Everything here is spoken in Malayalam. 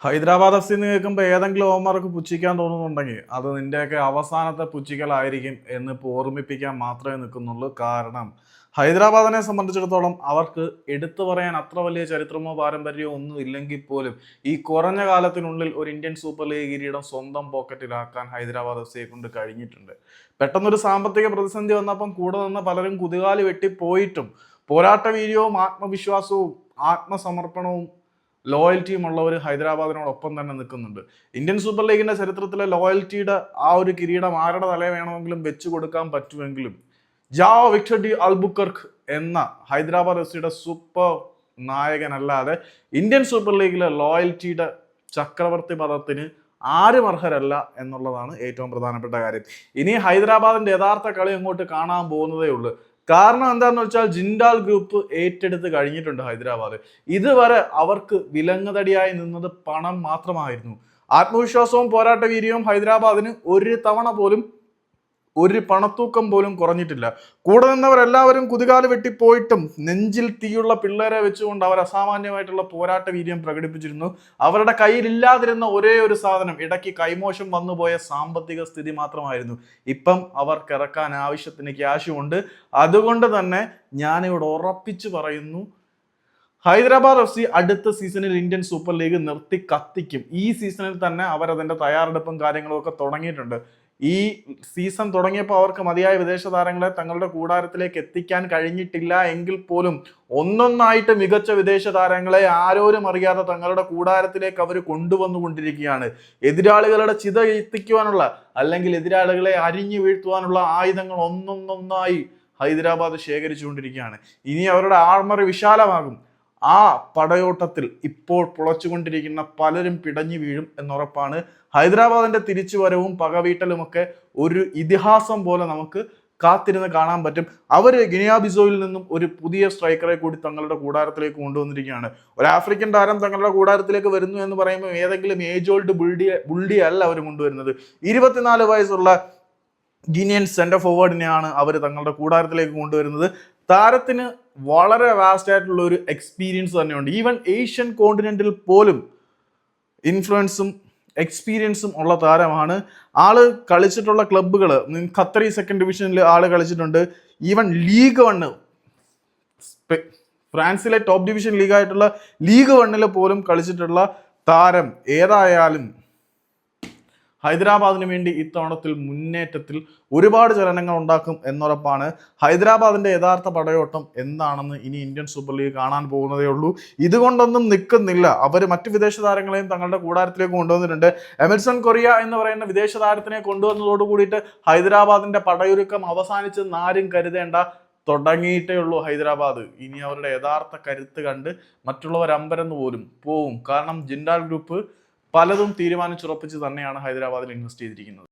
ഹൈദരാബാദ് എഫ് സി എന്ന് കേൾക്കുമ്പോൾ ഏതെങ്കിലും ഓവന്മാർക്ക് പുച്ഛിക്കാൻ തോന്നുന്നുണ്ടെങ്കിൽ അത് നിന്റെയൊക്കെ അവസാനത്തെ പുച്ഛിക്കലായിരിക്കും എന്ന് ഓർമ്മിപ്പിക്കാൻ മാത്രമേ നിൽക്കുന്നുള്ളൂ. കാരണം ഹൈദരാബാദിനെ സംബന്ധിച്ചിടത്തോളം അവർക്ക് എടുത്തു പറയാൻ അത്ര വലിയ ചരിത്രമോ പാരമ്പര്യമോ ഒന്നും ഇല്ലെങ്കിൽ പോലും ഈ കുറഞ്ഞ കാലത്തിനുള്ളിൽ ഒരു ഇന്ത്യൻ സൂപ്പർ ലീഗ് കിരീടം സ്വന്തം പോക്കറ്റിലാക്കാൻ ഹൈദരാബാദ് എഫ് സിയെ കൊണ്ട് കഴിഞ്ഞിട്ടുണ്ട്. പെട്ടെന്നൊരു സാമ്പത്തിക പ്രതിസന്ധി വന്നപ്പം കൂടെ നിന്ന് പലരും കുതികാലി വെട്ടിപ്പോയിട്ടും പോരാട്ട വീര്യവും ആത്മവിശ്വാസവും ആത്മസമർപ്പണവും ലോയൽറ്റിയും ഉള്ളവർ ഹൈദരാബാദിനോടൊപ്പം തന്നെ നിൽക്കുന്നുണ്ട്. ഇന്ത്യൻ സൂപ്പർ ലീഗിന്റെ ചരിത്രത്തിലെ ലോയൽറ്റിയുടെ ആ ഒരു കിരീടം ആരുടെ തലേ വേണമെങ്കിലും വെച്ചു കൊടുക്കാൻ പറ്റുമെങ്കിലും ജാവോ വിക്ടർ ഡി അൽബുക്കർക്ക് എന്ന ഹൈദരാബാദ് എഫ് സിയുടെ സൂപ്പർ നായകനല്ലാതെ ഇന്ത്യൻ സൂപ്പർ ലീഗിലെ ലോയൽറ്റിയുടെ ചക്രവർത്തി പദത്തിന് ആരും അർഹരല്ല എന്നുള്ളതാണ് ഏറ്റവും പ്രധാനപ്പെട്ട കാര്യം. ഇനി ഹൈദരാബാദിന്റെ യഥാർത്ഥ കളി അങ്ങോട്ട് കാണാൻ പോകുന്നതേ ഉള്ളൂ. കാരണം എന്താണെന്ന് വെച്ചാൽ ജിൻഡാൽ ഗ്രൂപ്പ് ഏറ്റെടുത്ത് കഴിഞ്ഞിട്ടുണ്ട് ഹൈദരാബാദ്. ഇതുവരെ അവർക്ക് വിലങ്ങുതടിയായി നിന്നത് പണം മാത്രമായിരുന്നു. ആത്മവിശ്വാസവും പോരാട്ട വീര്യവും ഹൈദരാബാദിന് ഒരു തവണ പോലും ഒരു പണത്തൂക്കം പോലും കുറഞ്ഞിട്ടില്ല. കൂടെ നിന്നവരെല്ലാവരും കുതികാല് വെട്ടിപ്പോയിട്ടും നെഞ്ചിൽ തീയുള്ള പിള്ളേരെ വെച്ചുകൊണ്ട് അവർ അസാമാന്യമായിട്ടുള്ള പോരാട്ട വീര്യം പ്രകടിപ്പിച്ചിരുന്നു. അവരുടെ കയ്യിലില്ലാതിരുന്ന ഒരേ ഒരു സാധനം ഇടയ്ക്ക് കൈമോശം വന്നുപോയ സാമ്പത്തിക സ്ഥിതി മാത്രമായിരുന്നു. ഇപ്പം അവർക്ക് ഇറക്കാൻ ആവശ്യത്തിന് ക്യാഷുമുണ്ട്. അതുകൊണ്ട് തന്നെ ഞാനിവിടെ ഉറപ്പിച്ചു പറയുന്നു, ഹൈദരാബാദ് എഫ് സി അടുത്ത സീസണിൽ ഇന്ത്യൻ സൂപ്പർ ലീഗ് നിർത്തി കത്തിക്കും. ഈ സീസണിൽ തന്നെ അവരതിന്റെ തയ്യാറെടുപ്പും കാര്യങ്ങളും ഒക്കെ തുടങ്ങിയിട്ടുണ്ട്. ഈ സീസൺ തുടങ്ങിയപ്പോൾ അവർക്ക് മതിയായ വിദേശ താരങ്ങളെ തങ്ങളുടെ കൂടാരത്തിലേക്ക് എത്തിക്കാൻ കഴിഞ്ഞിട്ടില്ല എങ്കിൽ പോലും ഒന്നൊന്നായിട്ട് മികച്ച വിദേശ താരങ്ങളെ ആരോരും അറിയാതെ തങ്ങളുടെ കൂടാരത്തിലേക്ക് അവർ കൊണ്ടുവന്നുകൊണ്ടിരിക്കുകയാണ്. എതിരാളികളുടെ ചിത എത്തിക്കുവാനുള്ള അല്ലെങ്കിൽ എതിരാളികളെ അരിഞ്ഞു വീഴ്ത്തുവാനുള്ള ആയുധങ്ങൾ ഒന്നൊന്നൊന്നായി ഹൈദരാബാദ് ശേഖരിച്ചുകൊണ്ടിരിക്കുകയാണ്. ഇനി അവരുടെ ആർമറി വിശാലമാകും. ആ പടയോട്ടത്തിൽ ഇപ്പോൾ പുളച്ചുകൊണ്ടിരിക്കുന്ന പലരും പിടഞ്ഞു വീഴും എന്നുറപ്പാണ്. ഹൈദരാബാദിന്റെ തിരിച്ചുവരവും പകവീട്ടലുമൊക്കെ ഒരു ഇതിഹാസം പോലെ നമുക്ക് കാത്തിരുന്ന് കാണാൻ പറ്റും. അവർ ഗിനിയ ബിസോയിൽ നിന്നും ഒരു പുതിയ സ്ട്രൈക്കറെ കൂടി തങ്ങളുടെ കൂടാരത്തിലേക്ക് കൊണ്ടുവന്നിരിക്കുകയാണ്. ഒരു ആഫ്രിക്കൻ താരം തങ്ങളുടെ കൂടാരത്തിലേക്ക് വരുന്നു എന്ന് പറയുമ്പോൾ ഏതെങ്കിലും ഏജ് ഓൾഡ് ബുൾഡി അല്ല അവർ കൊണ്ടുവരുന്നത്. 24 വയസ്സുള്ള ഗിനിയൻ സെന്റർ ഫോർവേഡിനെയാണ് അവർ തങ്ങളുടെ കൂടാരത്തിലേക്ക് കൊണ്ടുവരുന്നത്. താരത്തിന് വളരെ വാസ്റ്റ് ആയിട്ടുള്ള ഒരു എക്സ്പീരിയൻസ് തന്നെയുണ്ട്. ഈവൻ ഏഷ്യൻ കോണ്ടിനെന്റിൽ പോലും ഇൻഫ്ലുവൻസും എക്സ്പീരിയൻസും ഉള്ള താരമാണ്. ആള് കളിച്ചിട്ടുള്ള ക്ലബ്ബുകൾ ഖത്തറി സെക്കൻഡ് ഡിവിഷനിൽ ആള് കളിച്ചിട്ടുണ്ട്. ഈവൻ ലീഗ് 1 ഫ്രാൻസിലെ ടോപ്പ് ഡിവിഷൻ ലീഗായിട്ടുള്ള ലീഗ് 1 പോലും കളിച്ചിട്ടുള്ള താരം. ഏതായാലും ഹൈദരാബാദിന് വേണ്ടി ഇത്തവണത്തിൽ മുന്നേറ്റത്തിൽ ഒരുപാട് ചലനങ്ങൾ ഉണ്ടാക്കും എന്നുറപ്പാണ്. ഹൈദരാബാദിന്റെ യഥാർത്ഥ പടയോട്ടം എന്താണെന്ന് ഇനി ഇന്ത്യൻ സൂപ്പർ ലീഗ് കാണാൻ പോകുന്നതേ ഉള്ളൂ. ഇതുകൊണ്ടൊന്നും നിൽക്കുന്നില്ല. അവർ മറ്റു വിദേശ താരങ്ങളെയും തങ്ങളുടെ കൂടാരത്തിലേക്ക് കൊണ്ടുവന്നിട്ടുണ്ട്. എമർസൺ കൊറിയ എന്ന് പറയുന്ന വിദേശ താരത്തിനെ കൊണ്ടുവന്നതോട് കൂടിയിട്ട് ഹൈദരാബാദിന്റെ പടയൊരുക്കം അവസാനിച്ചെന്ന് ആരും കരുതേണ്ട. തുടങ്ങിയിട്ടേ ഉള്ളൂ ഹൈദരാബാദ്. ഇനി അവരുടെ യഥാർത്ഥ കരുത്ത് കണ്ട് മറ്റുള്ളവർ അമ്പരന്ന് പോലും പോവും. കാരണം ജിൻഡാൽ ഗ്രൂപ്പ് പലതും തീരുമാനിച്ചുറപ്പിച്ച് തന്നെയാണ് ഹൈദരാബാദിൽ ഇൻവെസ്റ്റ് ചെയ്തിരിക്കുന്നത്.